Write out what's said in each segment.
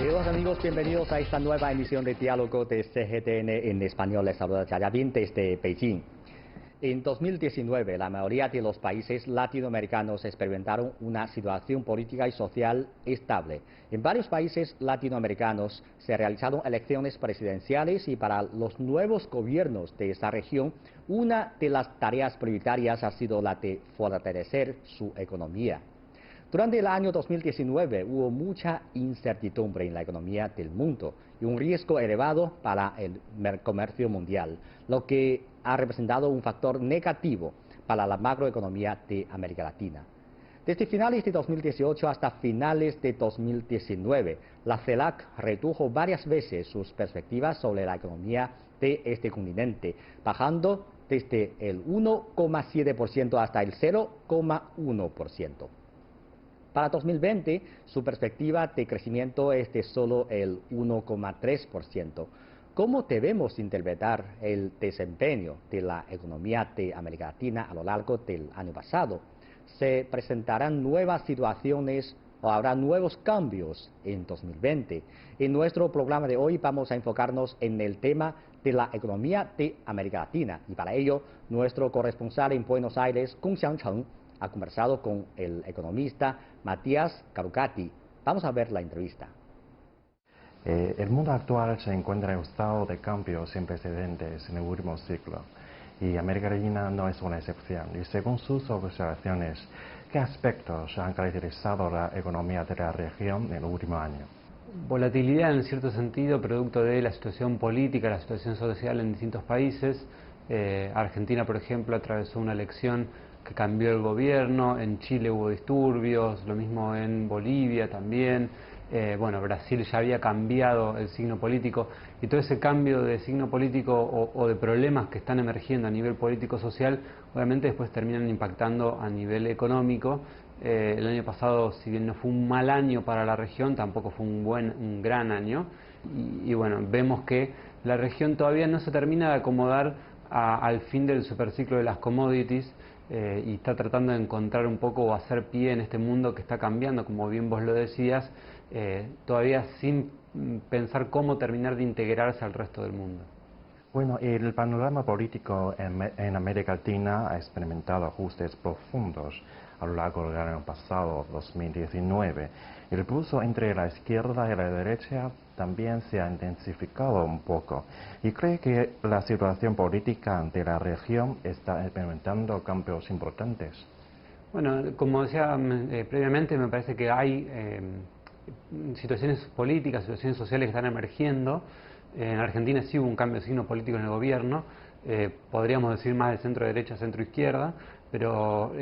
Queridos amigos, bienvenidos a esta nueva emisión de Diálogo de CGTN en español. Les saluda Chayabin desde Beijing. En 2019, la mayoría de los países latinoamericanos experimentaron una situación política y social estable. En varios países latinoamericanos se realizaron elecciones presidenciales y para los nuevos gobiernos de esta región, una de las tareas prioritarias ha sido la de fortalecer su economía. Durante el año 2019 hubo mucha incertidumbre en la economía del mundo y un riesgo elevado para el comercio mundial, lo que ha representado un factor negativo para la macroeconomía de América Latina. Desde finales de 2018 hasta finales de 2019, la CELAC redujo varias veces sus perspectivas sobre la economía de este continente, bajando desde el 1,7% hasta el 0,1%. Para 2020, su perspectiva de crecimiento es de solo el 1,3%. ¿Cómo debemos interpretar el desempeño de la economía de América Latina a lo largo del año pasado? ¿Se presentarán nuevas situaciones o habrá nuevos cambios en 2020? En nuestro programa de hoy vamos a enfocarnos en el tema de la economía de América Latina y para ello nuestro corresponsal en Buenos Aires, Gong Xiangcheng, ha conversado con el economista Matías Carucati. Vamos a ver la entrevista. El mundo actual se encuentra en un estado de cambios sin precedentes en el último siglo y América Latina no es una excepción. Y según sus observaciones, ¿qué aspectos han caracterizado la economía de la región en el último año? Volatilidad en cierto sentido, producto de la situación política, la situación social en distintos países. Argentina, por ejemplo, atravesó una elección que cambió el gobierno, en Chile hubo disturbios, lo mismo en Bolivia también. Brasil ya había cambiado el signo político y todo ese cambio de signo político o de problemas que están emergiendo a nivel político-social, obviamente después terminan impactando a nivel económico. El año pasado, si bien no fue un mal año para la región, tampoco fue un gran año. Y vemos que la región todavía no se termina de acomodar al fin del superciclo de las commodities. Y está tratando de encontrar un poco o hacer pie en este mundo que está cambiando, como bien vos lo decías, todavía sin pensar cómo terminar de integrarse al resto del mundo. Bueno, el panorama político en América Latina ha experimentado ajustes profundos a lo largo del año pasado, 2019. El pulso entre la izquierda y la derecha también se ha intensificado un poco. ¿Y cree que la situación política de la región está experimentando cambios importantes? Bueno, como decía previamente, me parece que hay situaciones políticas, situaciones sociales que están emergiendo. En Argentina sí hubo un cambio de signo político en el gobierno, podríamos decir más de centro-derecha a centro-izquierda, pero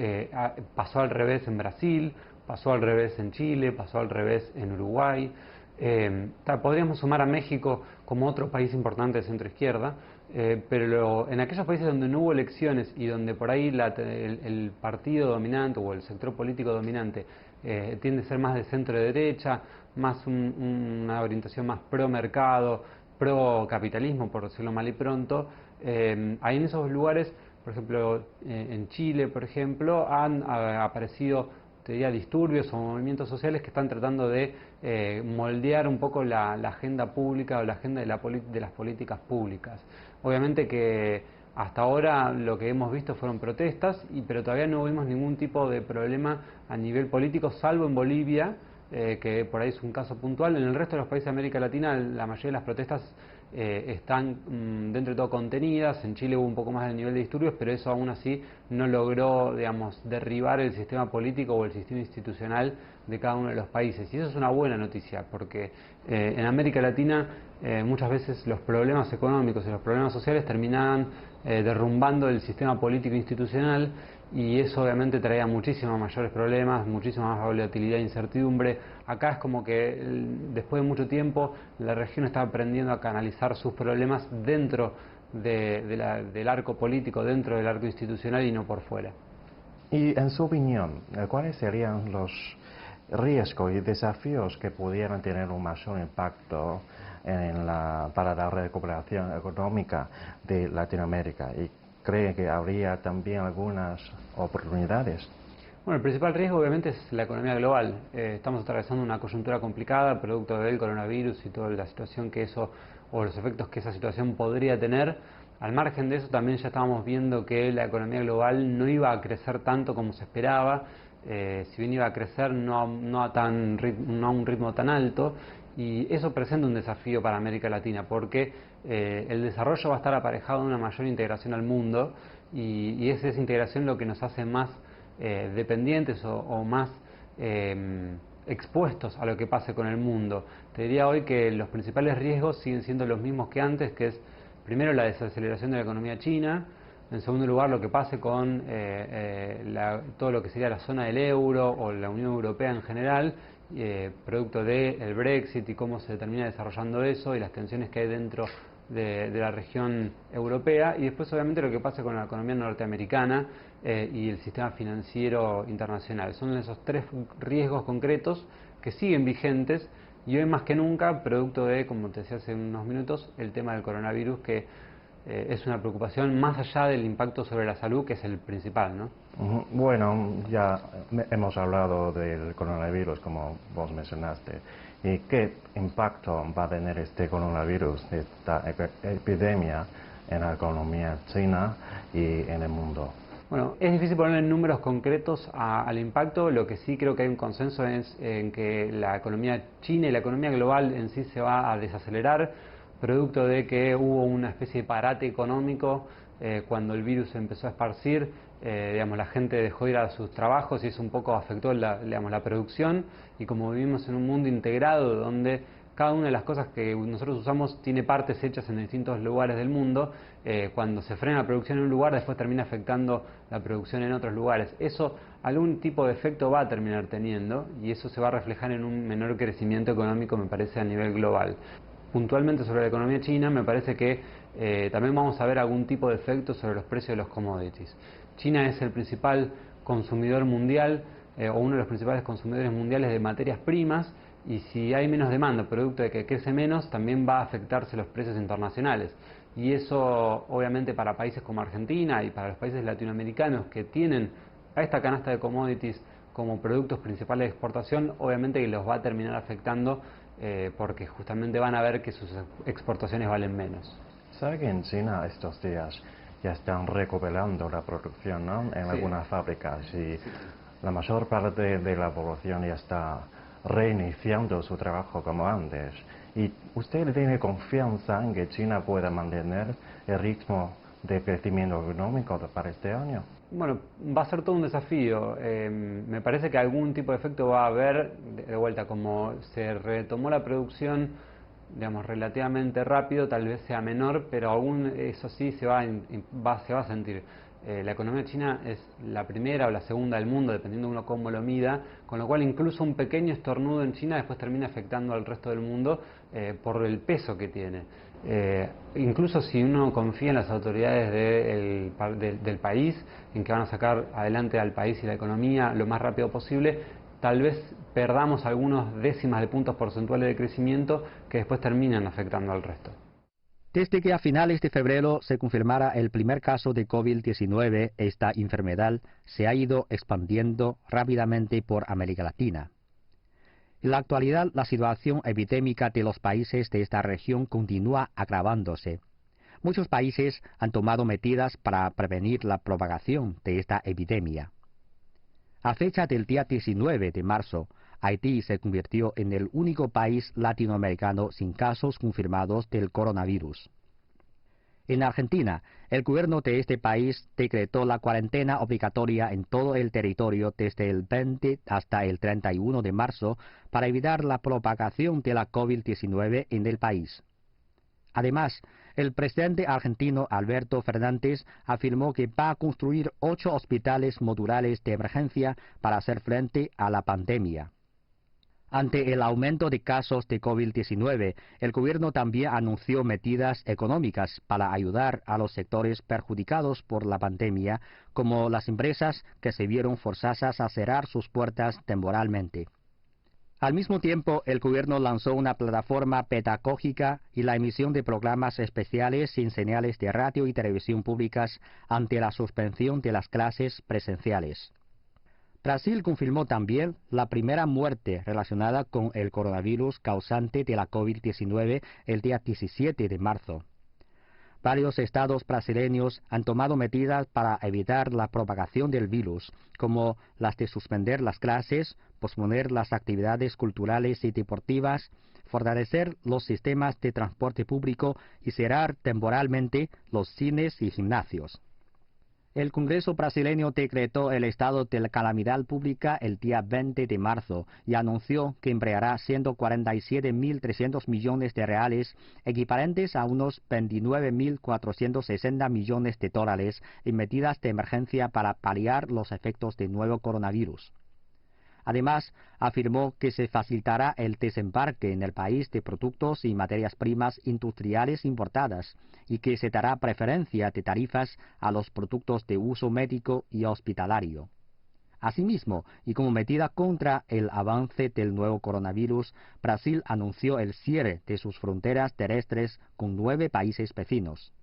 pasó al revés en Brasil, pasó al revés en Chile, pasó al revés en Uruguay. Podríamos sumar a México como otro país importante de centro-izquierda, pero en aquellos países donde no hubo elecciones y donde por ahí el partido dominante o el sector político dominante tiende a ser más de centro-derecha, más una orientación más pro-mercado, pro-capitalismo, por decirlo mal y pronto, ahí en esos lugares, por ejemplo, en Chile, por ejemplo, han aparecido, te diría, disturbios o movimientos sociales que están tratando de moldear un poco la agenda pública o la agenda de las políticas públicas. Obviamente que hasta ahora lo que hemos visto fueron protestas, pero todavía no vimos ningún tipo de problema a nivel político, salvo en Bolivia, que por ahí es un caso puntual. En el resto de los países de América Latina la mayoría de las protestas están dentro de todo contenidas. En Chile hubo un poco más de nivel de disturbios, pero eso aún así no logró, digamos, derribar el sistema político o el sistema institucional de cada uno de los países. Y eso es una buena noticia, porque en América Latina muchas veces los problemas económicos y los problemas sociales terminaban derrumbando el sistema político institucional, y eso obviamente traía muchísimos mayores problemas, muchísima más volatilidad e incertidumbre. Acá es como que después de mucho tiempo la región está aprendiendo a canalizar sus problemas dentro del arco político, dentro del arco institucional y no por fuera. Y en su opinión, ¿cuáles serían los riesgos y desafíos que pudieran tener un mayor impacto para la recuperación económica de Latinoamérica? ¿Y cree que habría también algunas oportunidades? Bueno, el principal riesgo obviamente es la economía global. Estamos atravesando una coyuntura complicada, producto del coronavirus y toda la situación que eso, o los efectos que esa situación podría tener. Al margen de eso, también ya estábamos viendo que la economía global no iba a crecer tanto como se esperaba. Si bien iba a crecer, no a un ritmo tan alto. Y eso presenta un desafío para América Latina, porque el desarrollo va a estar aparejado de una mayor integración al mundo, y es esa integración lo que nos hace más dependientes o más expuestos a lo que pase con el mundo. Te diría hoy que los principales riesgos siguen siendo los mismos que antes, que es primero la desaceleración de la economía china, en segundo lugar lo que pase con todo lo que sería la zona del euro o la Unión Europea en general, producto del Brexit y cómo se termina desarrollando eso y las tensiones que hay dentro de la región europea, y después obviamente lo que pasa con la economía norteamericana y el sistema financiero internacional. Son esos tres riesgos concretos que siguen vigentes, y hoy más que nunca, producto de, como te decía hace unos minutos, el tema del coronavirus, que es una preocupación más allá del impacto sobre la salud, que es el principal, ¿no? Bueno, ya hemos hablado del coronavirus, como vos mencionaste. ¿Y qué impacto va a tener este coronavirus, esta epidemia, en la economía china y en el mundo? Bueno, es difícil poner números concretos al impacto. Lo que sí creo que hay un consenso es en que la economía china y la economía global en sí se va a desacelerar, producto de que hubo una especie de parate económico cuando el virus se empezó a esparcir. Digamos, la gente dejó de ir a sus trabajos y eso un poco afectó la producción, y como vivimos en un mundo integrado donde cada una de las cosas que nosotros usamos tiene partes hechas en distintos lugares del mundo, cuando se frena la producción en un lugar, después termina afectando la producción en otros lugares. Eso algún tipo de efecto va a terminar teniendo, y eso se va a reflejar en un menor crecimiento económico, me parece, a nivel global. Puntualmente sobre la economía china, me parece que también vamos a ver algún tipo de efecto sobre los precios de los commodities. China es el principal consumidor mundial, o uno de los principales consumidores mundiales de materias primas, y si hay menos demanda, producto de que crece menos, también va a afectarse los precios internacionales. Y eso, obviamente, para países como Argentina y para los países latinoamericanos que tienen a esta canasta de commodities como productos principales de exportación, obviamente que los va a terminar afectando, porque justamente van a ver que sus exportaciones valen menos. ¿Sabe que en China estos días ya están recuperando la producción, ¿no? En Sí. algunas fábricas, y la mayor parte de la población ya está reiniciando su trabajo como antes? ¿Y usted tiene confianza en que China pueda mantener el ritmo de crecimiento económico para este año? Bueno, va a ser todo un desafío. Me parece que algún tipo de efecto va a haber. De vuelta, como se retomó la producción, digamos, relativamente rápido, tal vez sea menor, pero eso sí se va a sentir. La economía china es la primera o la segunda del mundo, dependiendo de uno cómo lo mida, con lo cual incluso un pequeño estornudo en China después termina afectando al resto del mundo por el peso que tiene. Incluso si uno confía en las autoridades del país, en que van a sacar adelante al país y la economía lo más rápido posible, tal vez perdamos algunos décimas de puntos porcentuales de crecimiento que después terminan afectando al resto. Desde que a finales de febrero se confirmara el primer caso de COVID-19, esta enfermedad se ha ido expandiendo rápidamente por América Latina. En la actualidad, la situación epidémica de los países de esta región continúa agravándose. Muchos países han tomado medidas para prevenir la propagación de esta epidemia. A fecha del día 19 de marzo, Haití se convirtió en el único país latinoamericano sin casos confirmados del coronavirus. En Argentina, el gobierno de este país decretó la cuarentena obligatoria en todo el territorio desde el 20 hasta el 31 de marzo para evitar la propagación de la COVID-19 en el país. Además, el presidente argentino Alberto Fernández afirmó que va a construir 8 hospitales modulares de emergencia para hacer frente a la pandemia. Ante el aumento de casos de COVID-19, el gobierno también anunció medidas económicas para ayudar a los sectores perjudicados por la pandemia, como las empresas que se vieron forzadas a cerrar sus puertas temporalmente. Al mismo tiempo, el gobierno lanzó una plataforma pedagógica y la emisión de programas especiales sin señales de radio y televisión públicas ante la suspensión de las clases presenciales. Brasil confirmó también la primera muerte relacionada con el coronavirus causante de la COVID-19 el día 17 de marzo. Varios estados brasileños han tomado medidas para evitar la propagación del virus, como las de suspender las clases, posponer las actividades culturales y deportivas, fortalecer los sistemas de transporte público y cerrar temporalmente los cines y gimnasios. El Congreso brasileño decretó el estado de la calamidad pública el día 20 de marzo y anunció que empleará 147.300 millones de reales, equivalentes a unos 29.460 millones de dólares, en medidas de emergencia para paliar los efectos del nuevo coronavirus. Además, afirmó que se facilitará el desembarque en el país de productos y materias primas industriales importadas y que se dará preferencia de tarifas a los productos de uso médico y hospitalario. Asimismo, y como medida contra el avance del nuevo coronavirus, Brasil anunció el cierre de sus fronteras terrestres con 9 países vecinos.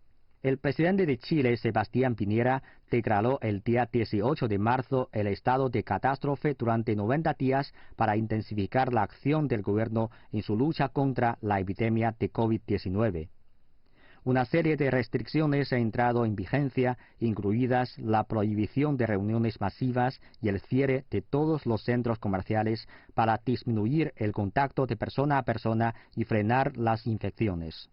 El presidente de Chile, Sebastián Piñera, declaró el día 18 de marzo el estado de catástrofe durante 90 días para intensificar la acción del gobierno en su lucha contra la epidemia de COVID-19. Una serie de restricciones ha entrado en vigencia, incluidas la prohibición de reuniones masivas y el cierre de todos los centros comerciales para disminuir el contacto de persona a persona y frenar las infecciones.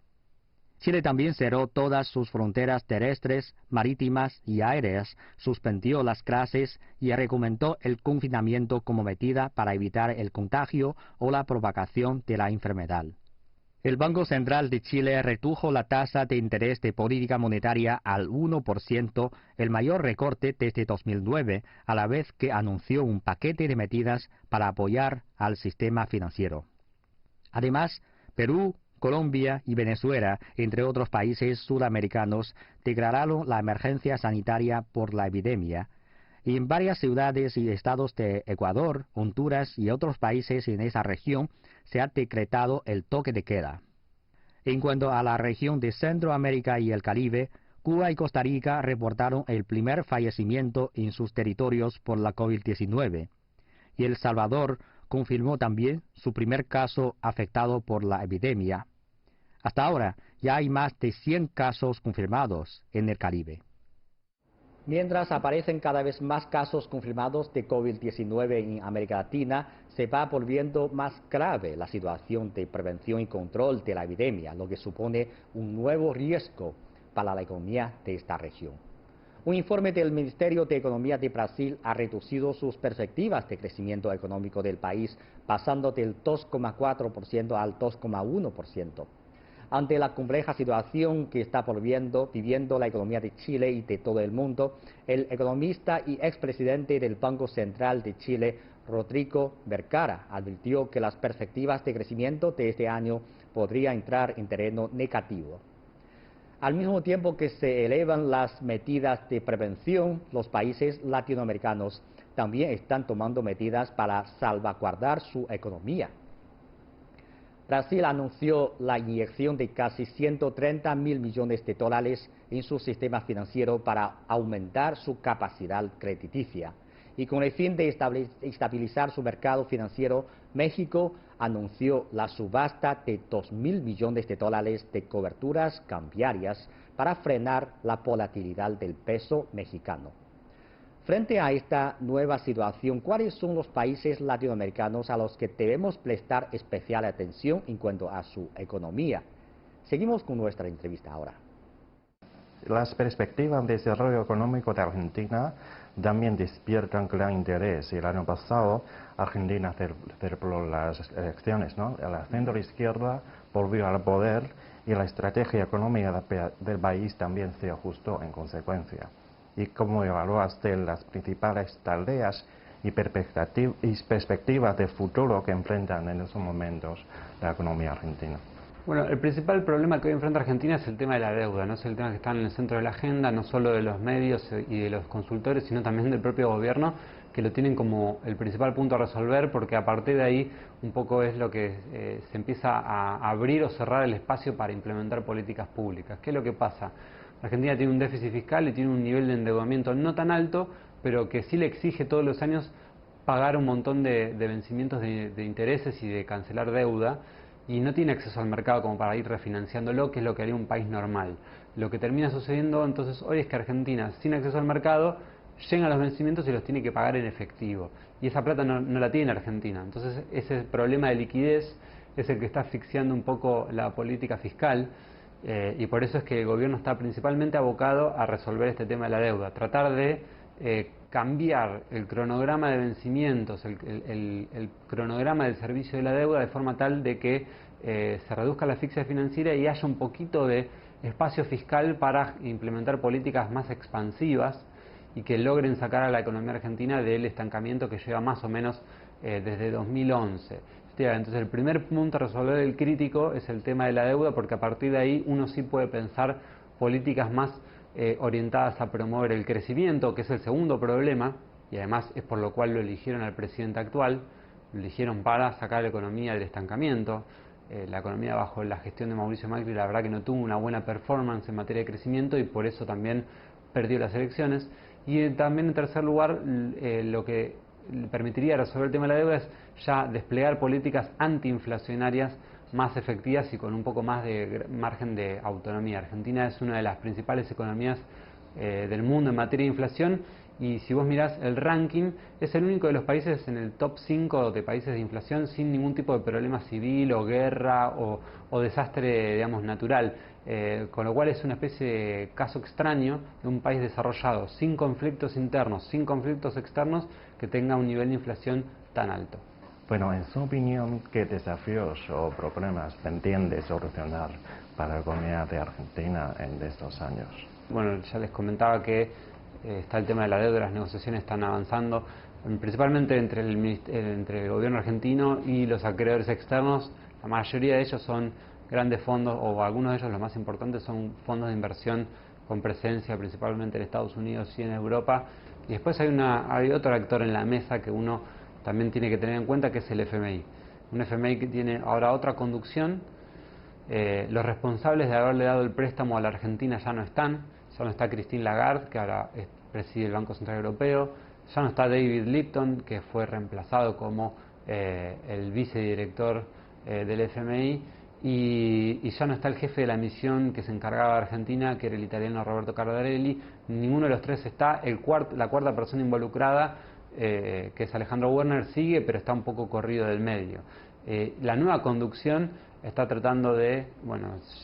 Chile también cerró todas sus fronteras terrestres, marítimas y aéreas, suspendió las clases y recomendó el confinamiento como medida para evitar el contagio o la propagación de la enfermedad. El Banco Central de Chile redujo la tasa de interés de política monetaria al 1%, el mayor recorte desde 2009, a la vez que anunció un paquete de medidas para apoyar al sistema financiero. Además, Perú, Colombia y Venezuela, entre otros países sudamericanos, declararon la emergencia sanitaria por la epidemia, y en varias ciudades y estados de Ecuador, Honduras y otros países en esa región se ha decretado el toque de queda. En cuanto a la región de Centroamérica y el Caribe, Cuba y Costa Rica reportaron el primer fallecimiento en sus territorios por la COVID-19, y El Salvador confirmó también su primer caso afectado por la epidemia. Hasta ahora, ya hay más de 100 casos confirmados en el Caribe. Mientras aparecen cada vez más casos confirmados de COVID-19 en América Latina, se va volviendo más grave la situación de prevención y control de la epidemia, lo que supone un nuevo riesgo para la economía de esta región. Un informe del Ministerio de Economía de Brasil ha reducido sus perspectivas de crecimiento económico del país, pasando del 2,4% al 2,1%. Ante la compleja situación que está viviendo la economía de Chile y de todo el mundo, el economista y expresidente del Banco Central de Chile, Rodrigo Vergara, advirtió que las perspectivas de crecimiento de este año podrían entrar en terreno negativo. Al mismo tiempo que se elevan las medidas de prevención, los países latinoamericanos también están tomando medidas para salvaguardar su economía. Brasil anunció la inyección de casi 130.000 millones de dólares en su sistema financiero para aumentar su capacidad crediticia. Y con el fin de estabilizar su mercado financiero, México anunció la subasta de 2.000 millones de dólares de coberturas cambiarias para frenar la volatilidad del peso mexicano. Frente a esta nueva situación, ¿cuáles son los países latinoamericanos a los que debemos prestar especial atención en cuanto a su economía? Seguimos con nuestra entrevista ahora. Las perspectivas de desarrollo económico de Argentina también despiertan gran interés. El año pasado Argentina celebró las elecciones, ¿no? La centro-izquierda volvió al poder y la estrategia económica del país también se ajustó en consecuencia. ¿Y cómo evaluaste las principales tareas y perspectivas de futuro que enfrentan en estos momentos la economía argentina? Bueno, el principal problema que hoy enfrenta Argentina es el tema de la deuda, ¿no? Es el tema que está en el centro de la agenda, no solo de los medios y de los consultores, sino también del propio gobierno, que lo tienen como el principal punto a resolver, porque a partir de ahí un poco es lo que se empieza a abrir o cerrar el espacio para implementar políticas públicas. ¿Qué es lo que pasa? Argentina tiene un déficit fiscal y tiene un nivel de endeudamiento no tan alto, pero que sí le exige todos los años pagar un montón de vencimientos de intereses y de cancelar deuda, y no tiene acceso al mercado como para ir refinanciándolo, que es lo que haría un país normal. Lo que termina sucediendo entonces hoy es que Argentina, sin acceso al mercado, llega a los vencimientos y los tiene que pagar en efectivo. Y esa plata no la tiene Argentina. Entonces ese problema de liquidez es el que está asfixiando un poco la política fiscal, y por eso es que el gobierno está principalmente abocado a resolver este tema de la deuda, tratar de cambiar el cronograma de vencimientos, el cronograma del servicio de la deuda, de forma tal de que se reduzca la asfixia financiera y haya un poquito de espacio fiscal para implementar políticas más expansivas y que logren sacar a la economía argentina del estancamiento que lleva más o menos desde 2011. Entonces el primer punto a resolver el crítico es el tema de la deuda, porque a partir de ahí uno sí puede pensar políticas más orientadas a promover el crecimiento, que es el segundo problema, y además es por lo cual lo eligieron al presidente actual. Lo eligieron para sacar a la economía del estancamiento. La economía bajo la gestión de Mauricio Macri, la verdad que no tuvo una buena performance en materia de crecimiento, y por eso también perdió las elecciones. Y también, en tercer lugar, lo que permitiría resolver el tema de la deuda es ya desplegar políticas antiinflacionarias más efectivas y con un poco más de margen de autonomía. Argentina es una de las principales economías del mundo en materia de inflación, y si vos mirás el ranking, es el único de los países en el top 5 de países de inflación sin ningún tipo de problema civil o guerra o desastre, digamos, natural. Con lo cual es una especie de caso extraño de un país desarrollado, sin conflictos internos, sin conflictos externos, que tenga un nivel de inflación tan alto. Bueno, en su opinión, ¿qué desafíos o problemas pretende solucionar para la economía de Argentina en estos años? Bueno, ya les comentaba que está el tema de la deuda, las negociaciones están avanzando, principalmente entre el gobierno argentino y los acreedores externos. La mayoría de ellos son grandes fondos, o algunos de ellos, los más importantes, son fondos de inversión con presencia principalmente en Estados Unidos y en Europa. Y después hay otro actor en la mesa que uno también tiene que tener en cuenta, que es el FMI. Un FMI que tiene ahora otra conducción. Los responsables de haberle dado el préstamo a la Argentina ya no está Christine Lagarde, que ahora preside el Banco Central Europeo, ya no está David Lipton, que fue reemplazado como el vicedirector del FMI, y ya no está el jefe de la misión que se encargaba de Argentina, que era el italiano Roberto Cardarelli. Ninguno de los tres está. La cuarta persona involucrada, que es Alejandro Werner, sigue, pero está un poco corrido del medio. La nueva conducción está tratando de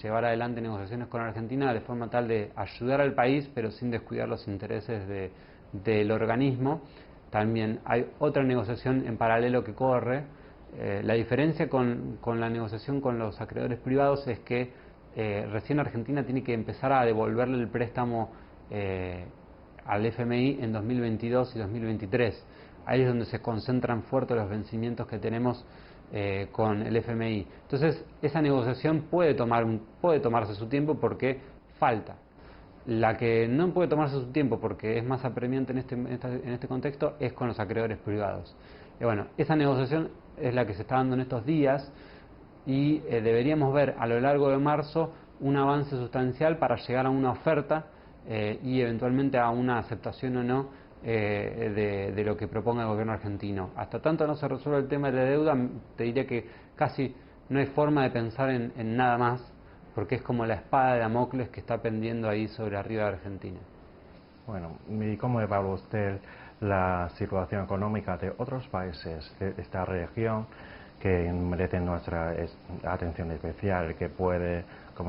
llevar adelante negociaciones con Argentina de forma tal de ayudar al país, pero sin descuidar los intereses del organismo. También hay otra negociación en paralelo que corre. La diferencia con la negociación con los acreedores privados es que recién Argentina tiene que empezar a devolverle el préstamo al FMI en 2022 y 2023. Ahí es donde se concentran fuerte los vencimientos que tenemos con el FMI. Entonces esa negociación puede tomarse su tiempo, porque falta. La que no puede tomarse su tiempo, porque es más apremiante en este contexto, es con los acreedores privados. Y bueno, esa negociación es la que se está dando en estos días, y deberíamos ver a lo largo de marzo un avance sustancial para llegar a una oferta y eventualmente a una aceptación o no de lo que proponga el gobierno argentino. Hasta tanto no se resuelva el tema de la deuda, te diría que casi no hay forma de pensar en nada más, porque es como la espada de Damocles que está pendiendo ahí sobre arriba de Argentina. Bueno, ¿y cómo evalúa usted la situación económica de otros países de esta región que merecen nuestra atención especial, que puede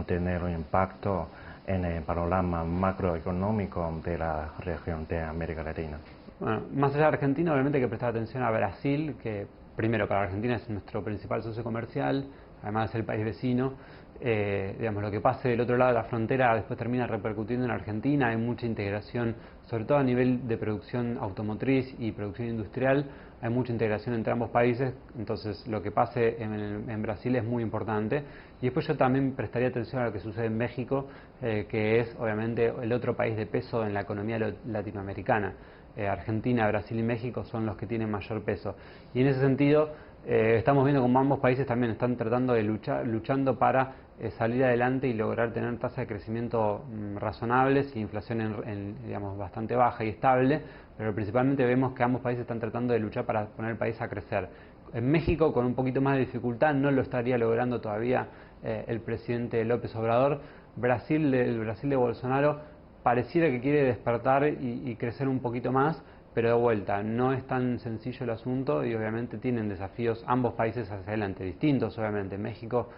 tener un impacto en el panorama macroeconómico de la región de América Latina? Bueno, más allá de Argentina, obviamente hay que prestar atención a Brasil, que primero para Argentina es nuestro principal socio comercial, además es el país vecino. Lo que pase del otro lado de la frontera después termina repercutiendo en Argentina. Hay mucha integración, sobre todo a nivel de producción automotriz y producción industrial, hay mucha integración entre ambos países. Entonces lo que pase en Brasil es muy importante. Y después yo también prestaría atención a lo que sucede en México, que es obviamente el otro país de peso en la economía latinoamericana. Argentina, Brasil y México son los que tienen mayor peso. Y en ese sentido, Estamos viendo como ambos países también están tratando de luchando para salir adelante y lograr tener tasas de crecimiento razonables y inflación digamos, bastante baja y estable, pero principalmente vemos que ambos países están tratando de luchar para poner el país a crecer. En México, con un poquito más de dificultad, no lo estaría logrando todavía el presidente López Obrador. El Brasil de Bolsonaro pareciera que quiere despertar y crecer un poquito más, pero de vuelta, no es tan sencillo el asunto y obviamente tienen desafíos ambos países hacia adelante, distintos obviamente. México,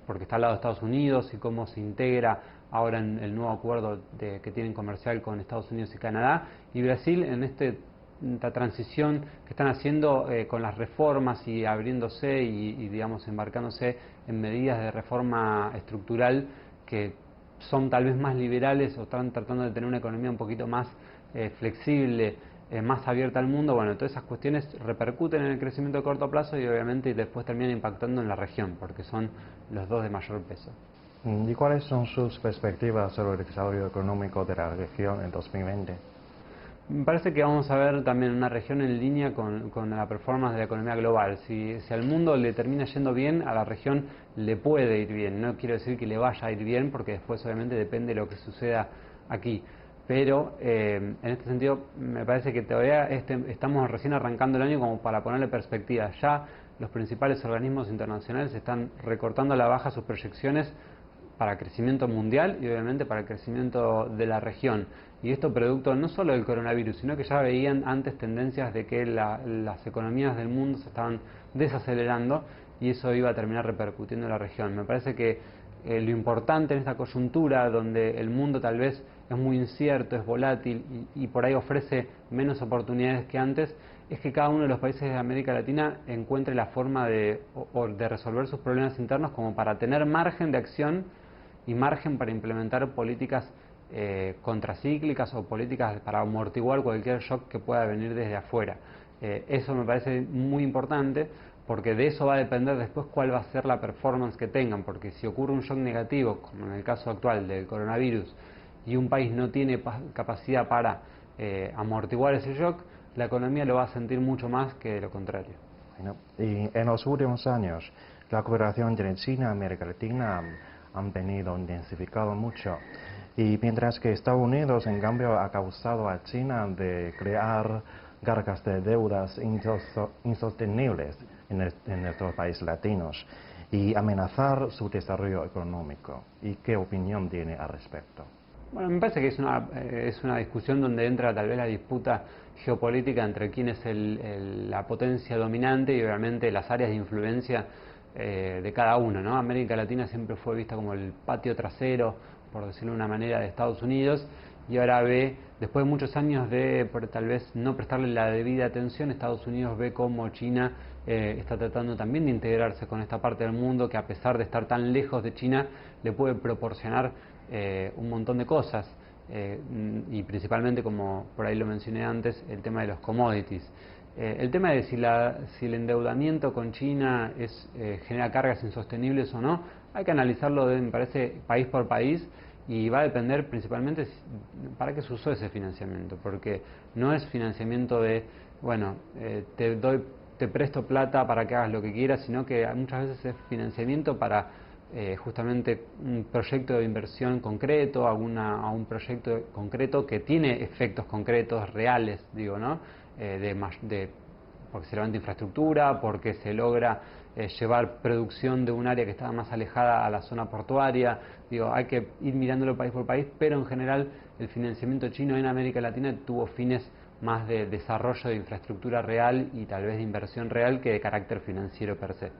porque está al lado de Estados Unidos y cómo se integra ahora en el nuevo acuerdo que tienen comercial con Estados Unidos y Canadá, y Brasil en esta transición que están haciendo con las reformas y abriéndose y digamos embarcándose en medidas de reforma estructural que son tal vez más liberales o están tratando de tener una economía un poquito más flexible, más abierta al mundo. Bueno, todas esas cuestiones repercuten en el crecimiento a corto plazo y obviamente después terminan impactando en la región, porque son los dos de mayor peso. ¿Y cuáles son sus perspectivas sobre el desarrollo económico de la región en 2020? Me parece que vamos a ver también una región en línea con la performance de la economía global. Si al mundo le termina yendo bien, a la región le puede ir bien. No quiero decir que le vaya a ir bien, porque después obviamente depende de lo que suceda aquí. Pero en este sentido me parece que todavía estamos recién arrancando el año como para ponerle perspectiva. Ya los principales organismos internacionales están recortando a la baja sus proyecciones para crecimiento mundial y obviamente para el crecimiento de la región. Y esto producto no solo del coronavirus, sino que ya veían antes tendencias de que las economías del mundo se estaban desacelerando y eso iba a terminar repercutiendo en la región. Me parece que lo importante en esta coyuntura donde el mundo tal vez es muy incierto, es volátil y por ahí ofrece menos oportunidades que antes, es que cada uno de los países de América Latina encuentre la forma de resolver sus problemas internos como para tener margen de acción y margen para implementar políticas contracíclicas o políticas para amortiguar cualquier shock que pueda venir desde afuera. Eso me parece muy importante porque de eso va a depender después cuál va a ser la performance que tengan, porque si ocurre un shock negativo, como en el caso actual del coronavirus, y un país no tiene capacidad para amortiguar ese shock, la economía lo va a sentir mucho más que de lo contrario. Bueno, y en los últimos años, la cooperación entre China y América Latina han venido intensificando mucho. Y mientras que Estados Unidos, en cambio, ha causado a China de crear cargas de deudas insostenibles en estos países latinos y amenazar su desarrollo económico. ¿Y qué opinión tiene al respecto? Bueno, me parece que es una discusión donde entra tal vez la disputa geopolítica entre quién es la potencia dominante y obviamente las áreas de influencia de cada uno, ¿no? América Latina siempre fue vista como el patio trasero, por decirlo de una manera, de Estados Unidos, y ahora ve, después de muchos años de tal vez no prestarle la debida atención, Estados Unidos ve cómo China está tratando también de integrarse con esta parte del mundo que, a pesar de estar tan lejos de China, le puede proporcionar un montón de cosas, y principalmente, como por ahí lo mencioné antes, el tema de los commodities. El tema de si el endeudamiento con China genera cargas insostenibles o no, hay que analizarlo, me parece, país por país, y va a depender principalmente para qué se usó ese financiamiento, porque no es financiamiento de, bueno, te presto plata para que hagas lo que quieras, sino que muchas veces es financiamiento para justamente un proyecto de inversión concreto, a un proyecto concreto que tiene efectos concretos, reales, digo, ¿no? Porque se levanta infraestructura, porque se logra llevar producción de un área que estaba más alejada a la zona portuaria. Digo, hay que ir mirándolo país por país, pero en general el financiamiento chino en América Latina tuvo fines más de desarrollo de infraestructura real y tal vez de inversión real que de carácter financiero per se.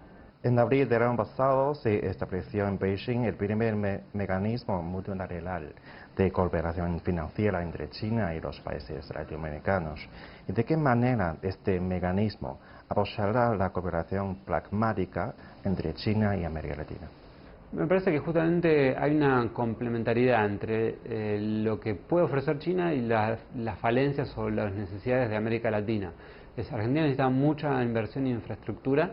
En abril del año pasado se estableció en Beijing el primer mecanismo multilateral de cooperación financiera entre China y los países latinoamericanos. ¿Y de qué manera este mecanismo apoyará la cooperación pragmática entre China y América Latina? Me parece que justamente hay una complementariedad entre lo que puede ofrecer China y las falencias o las necesidades de América Latina. Argentina necesita mucha inversión en infraestructura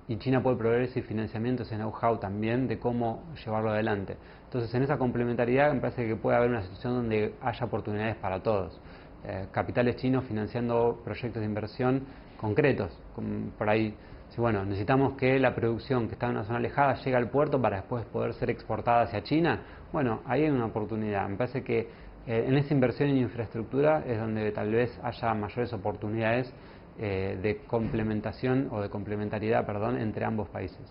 y China puede proveer ese financiamiento, ese know-how también de cómo llevarlo adelante. Entonces, en esa complementariedad me parece que puede haber una situación donde haya oportunidades para todos. Capitales chinos financiando proyectos de inversión concretos, como por ahí si bueno, necesitamos que la producción que está en una zona alejada llegue al puerto para después poder ser exportada hacia China, bueno, ahí hay una oportunidad. Me parece que en esa inversión en infraestructura es donde tal vez haya mayores oportunidades de complementación o de complementariedad, perdón, entre ambos países.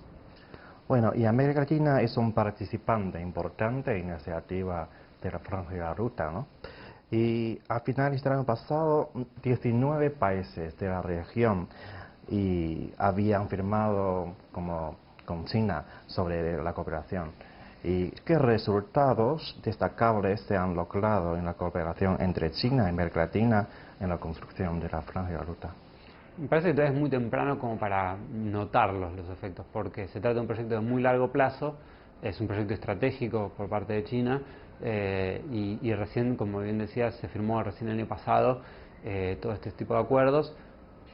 Bueno, y América Latina es un participante importante en la iniciativa de la Franja de la Ruta, ¿no? Y a finales del año pasado, 19 países de la región habían firmado con China sobre la cooperación. ¿Y qué resultados destacables se han logrado en la cooperación entre China y América Latina en la construcción de la Franja de la Ruta? Me parece que todavía es muy temprano como para notarlos los efectos, porque se trata de un proyecto de muy largo plazo, es un proyecto estratégico por parte de China y recién, como bien decías, se firmó recién el año pasado todo este tipo de acuerdos.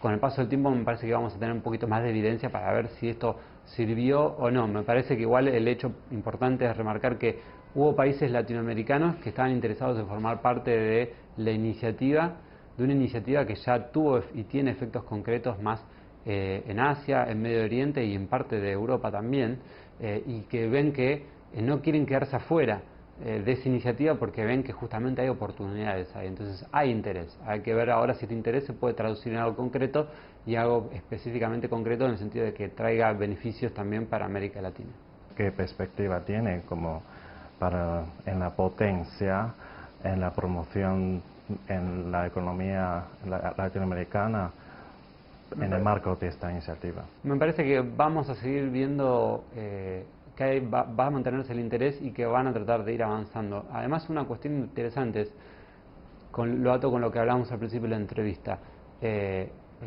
Con el paso del tiempo me parece que vamos a tener un poquito más de evidencia para ver si esto sirvió o no. Me parece que igual el hecho importante es remarcar que hubo países latinoamericanos que estaban interesados en formar parte de la iniciativa, de una iniciativa que ya tuvo y tiene efectos concretos más en Asia, en Medio Oriente y en parte de Europa también, y que ven que no quieren quedarse afuera de esa iniciativa porque ven que justamente hay oportunidades ahí. Entonces hay interés, hay que ver ahora si este interés se puede traducir en algo concreto y algo específicamente concreto en el sentido de que traiga beneficios también para América Latina. ¿Qué perspectiva tiene en la potencia, en la promoción en la economía latinoamericana en el marco de esta iniciativa? Me parece que vamos a seguir viendo que va a mantenerse el interés y que van a tratar de ir avanzando. Además, una cuestión interesante es, lo ato con lo que hablábamos al principio de la entrevista,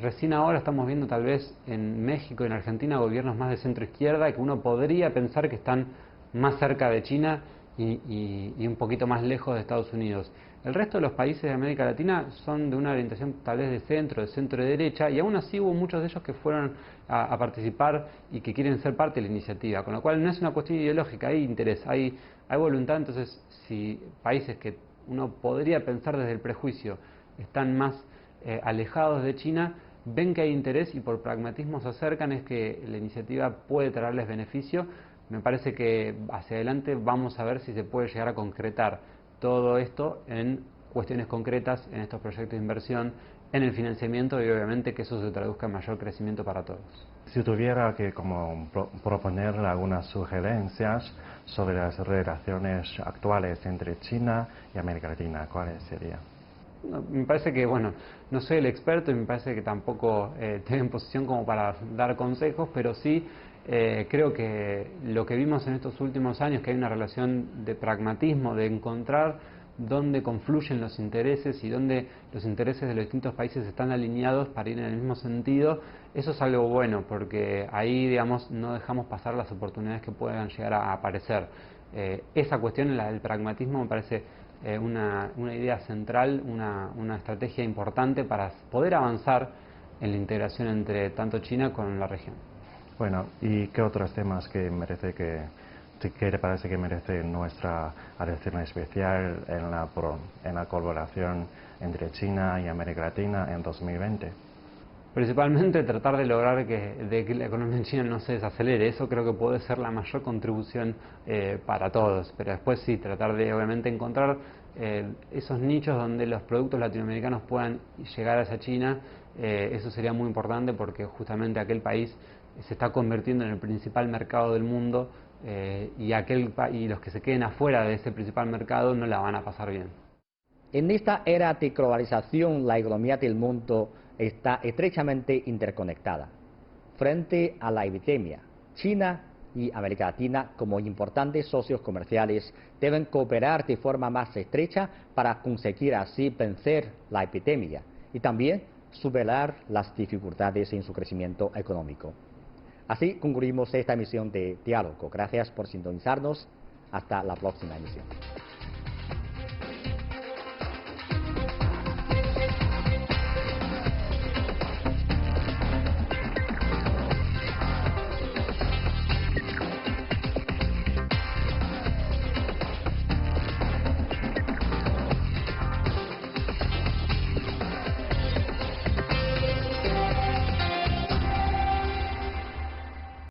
recién ahora estamos viendo tal vez en México y en Argentina gobiernos más de centro izquierda que uno podría pensar que están más cerca de China y un poquito más lejos de Estados Unidos. El resto de los países de América Latina son de una orientación tal vez de centro derecha, y aún así hubo muchos de ellos que fueron a participar y que quieren ser parte de la iniciativa, con lo cual no es una cuestión ideológica, hay interés, hay voluntad. Entonces, si países que uno podría pensar desde el prejuicio están más alejados de China, ven que hay interés y por pragmatismo se acercan, es que la iniciativa puede traerles beneficio. Me parece que hacia adelante vamos a ver si se puede llegar a concretar todo esto en cuestiones concretas, en estos proyectos de inversión, en el financiamiento y obviamente que eso se traduzca en mayor crecimiento para todos. Si tuviera que proponer algunas sugerencias sobre las relaciones actuales entre China y América Latina, ¿cuáles serían? Me parece que, bueno, no soy el experto y me parece que tampoco estoy en posición como para dar consejos, pero sí creo que lo que vimos en estos últimos años, que hay una relación de pragmatismo, de encontrar dónde confluyen los intereses y dónde los intereses de los distintos países están alineados para ir en el mismo sentido, eso es algo bueno, porque ahí, digamos, no dejamos pasar las oportunidades que puedan llegar a aparecer. Esa cuestión, la del pragmatismo, me parece una idea central, una estrategia importante para poder avanzar en la integración entre tanto China con la región. Bueno, ¿y qué otros temas que te parece que merece nuestra atención especial en la colaboración entre China y América Latina en 2020? Principalmente tratar de lograr que la economía en China no se desacelere. Eso creo que puede ser la mayor contribución para todos. Pero después sí, tratar de obviamente encontrar esos nichos donde los productos latinoamericanos puedan llegar hacia China. Eso sería muy importante porque justamente aquel país se está convirtiendo en el principal mercado del mundo y los que se queden afuera de ese principal mercado no la van a pasar bien. En esta era de globalización, la economía del mundo está estrechamente interconectada. Frente a la epidemia, China y América Latina, como importantes socios comerciales, deben cooperar de forma más estrecha para conseguir así vencer la epidemia y también superar las dificultades en su crecimiento económico. Así concluimos esta emisión de Diálogo. Gracias por sintonizarnos. Hasta la próxima emisión.